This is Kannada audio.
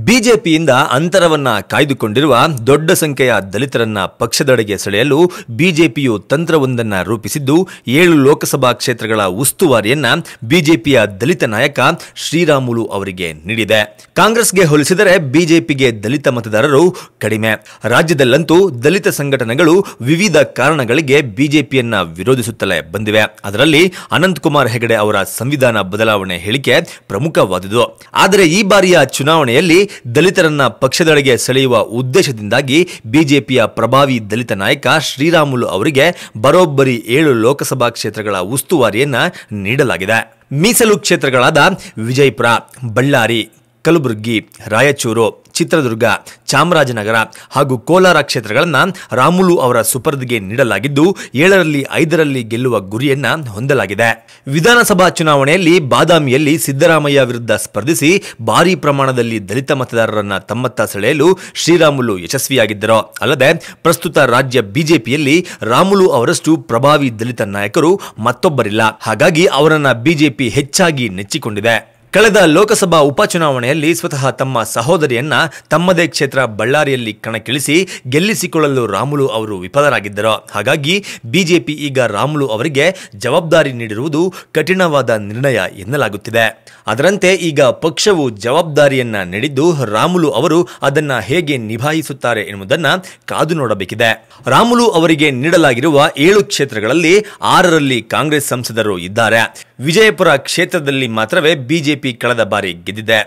ಬಿಜೆಪಿಯಿಂದ ಅಂತರವನ್ನ ಕಾಯ್ದುಕೊಂಡಿರುವ ದೊಡ್ಡ ಸಂಖ್ಯೆಯ ದಲಿತರನ್ನ ಪಕ್ಷದೆಡೆಗೆ ಸೆಳೆಯಲು ಬಿಜೆಪಿಯು ತಂತ್ರವೊಂದನ್ನು ರೂಪಿಸಿದ್ದು 7 ಲೋಕಸಭಾ ಕ್ಷೇತ್ರಗಳ ಉಸ್ತುವಾರಿಯನ್ನ ಬಿಜೆಪಿಯ ದಲಿತ ನಾಯಕ ಶ್ರೀರಾಮುಲು ಅವರಿಗೆ ನೀಡಿದೆ. ಕಾಂಗ್ರೆಸ್ಗೆ ಹೋಲಿಸಿದರೆ ಬಿಜೆಪಿಗೆ ದಲಿತ ಮತದಾರರು ಕಡಿಮೆ. ರಾಜ್ಯದಲ್ಲಂತೂ ದಲಿತ ಸಂಘಟನೆಗಳು ವಿವಿಧ ಕಾರಣಗಳಿಗೆ ಬಿಜೆಪಿಯನ್ನ ವಿರೋಧಿಸುತ್ತಲೇ ಬಂದಿವೆ. ಅದರಲ್ಲಿ ಅನಂತಕುಮಾರ್ ಹೆಗಡೆ ಅವರ ಸಂವಿಧಾನ ಬದಲಾವಣೆ ಹೇಳಿಕೆ ಪ್ರಮುಖವಾದುದು. ಆದರೆ ಈ ಬಾರಿಯ ಚುನಾವಣೆಯಲ್ಲಿ ದಲಿತರನ್ನ ಪಕ್ಷದೊಳಗೆ ಸೆಳೆಯುವ ಉದ್ದೇಶದಿಂದಾಗಿ ಬಿಜೆಪಿಯ ಪ್ರಭಾವಿ ದಲಿತ ನಾಯಕ ಶ್ರೀರಾಮುಲು ಅವರಿಗೆ ಬರೋಬ್ಬರಿ 7 ಲೋಕಸಭಾ ಕ್ಷೇತ್ರಗಳ ಉಸ್ತುವಾರಿಯನ್ನ ನೀಡಲಾಗಿದೆ. ಮೀಸಲು ಕ್ಷೇತ್ರಗಳಾದ ವಿಜಯಪುರ, ಬಳ್ಳಾರಿ, ಕಲಬುರಗಿ, ರಾಯಚೂರು, ಚಿತ್ರದುರ್ಗ, ಚಾಮರಾಜನಗರ ಹಾಗೂ ಕೋಲಾರ ಕ್ಷೇತ್ರಗಳನ್ನ ರಾಮುಲು ಅವರ ಸುಪರ್ದಿಗೆ ನೀಡಲಾಗಿದ್ದು 7ರಲ್ಲಿ 5ರಲ್ಲಿ ಗೆಲ್ಲುವ ಗುರಿಯನ್ನ ಹೊಂದಲಾಗಿದೆ. ವಿಧಾನಸಭಾ ಚುನಾವಣೆಯಲ್ಲಿ ಬಾದಾಮಿಯಲ್ಲಿ ಸಿದ್ದರಾಮಯ್ಯ ವಿರುದ್ಧ ಸ್ಪರ್ಧಿಸಿ ಭಾರೀ ಪ್ರಮಾಣದಲ್ಲಿ ದಲಿತ ಮತದಾರರನ್ನ ತಮ್ಮತ್ತ ಸೆಳೆಯಲು ಶ್ರೀರಾಮುಲು ಯಶಸ್ವಿಯಾಗಿದ್ದರು. ಅಲ್ಲದೆ ಪ್ರಸ್ತುತ ರಾಜ್ಯ ಬಿಜೆಪಿಯಲ್ಲಿ ರಾಮುಲು ಅವರಷ್ಟು ಪ್ರಭಾವಿ ದಲಿತ ನಾಯಕರು ಮತ್ತೊಬ್ಬರಿಲ್ಲ. ಹಾಗಾಗಿ ಅವರನ್ನ ಬಿಜೆಪಿ ಹೆಚ್ಚಾಗಿ ನೆಚ್ಚಿಕೊಂಡಿದೆ. ಕಳೆದ ಲೋಕಸಭಾ ಉಪಚುನಾವಣೆಯಲ್ಲಿ ಸ್ವತಃ ತಮ್ಮ ಸಹೋದರಿಯನ್ನ ತಮ್ಮದೇ ಕ್ಷೇತ್ರ ಬಳ್ಳಾರಿಯಲ್ಲಿ ಕಣಕ್ಕಿಳಿಸಿ ಗೆಲ್ಲಿಸಿಕೊಳ್ಳಲು ರಾಮುಲು ಅವರು ವಿಫಲರಾಗಿದ್ದರು. ಹಾಗಾಗಿ ಬಿಜೆಪಿ ಈಗ ರಾಮುಲು ಅವರಿಗೆ ಜವಾಬ್ದಾರಿ ನೀಡಿರುವುದು ಕಠಿಣವಾದ ನಿರ್ಣಯ ಎನ್ನಲಾಗುತ್ತಿದೆ. ಅದರಂತೆ ಈಗ ಪಕ್ಷವು ಜವಾಬ್ದಾರಿಯನ್ನ ನೀಡಿದ್ದು ರಾಮುಲು ಅವರು ಅದನ್ನ ಹೇಗೆ ನಿಭಾಯಿಸುತ್ತಾರೆ ಎನ್ನುವುದನ್ನ ಕಾದು ನೋಡಬೇಕಿದೆ. ರಾಮುಲು ಅವರಿಗೆ ನೀಡಲಾಗಿರುವ 7 ಕ್ಷೇತ್ರಗಳಲ್ಲಿ 6ರಲ್ಲಿ ಕಾಂಗ್ರೆಸ್ ಸಂಸದರು ಇದ್ದಾರೆ. ವಿಜಯಪುರ ಕ್ಷೇತ್ರದಲ್ಲಿ ಮಾತ್ರವೇ ಬಿಜೆಪಿ ಕಳೆದ ಬಾರಿ ಗೆದ್ದಿದೆ.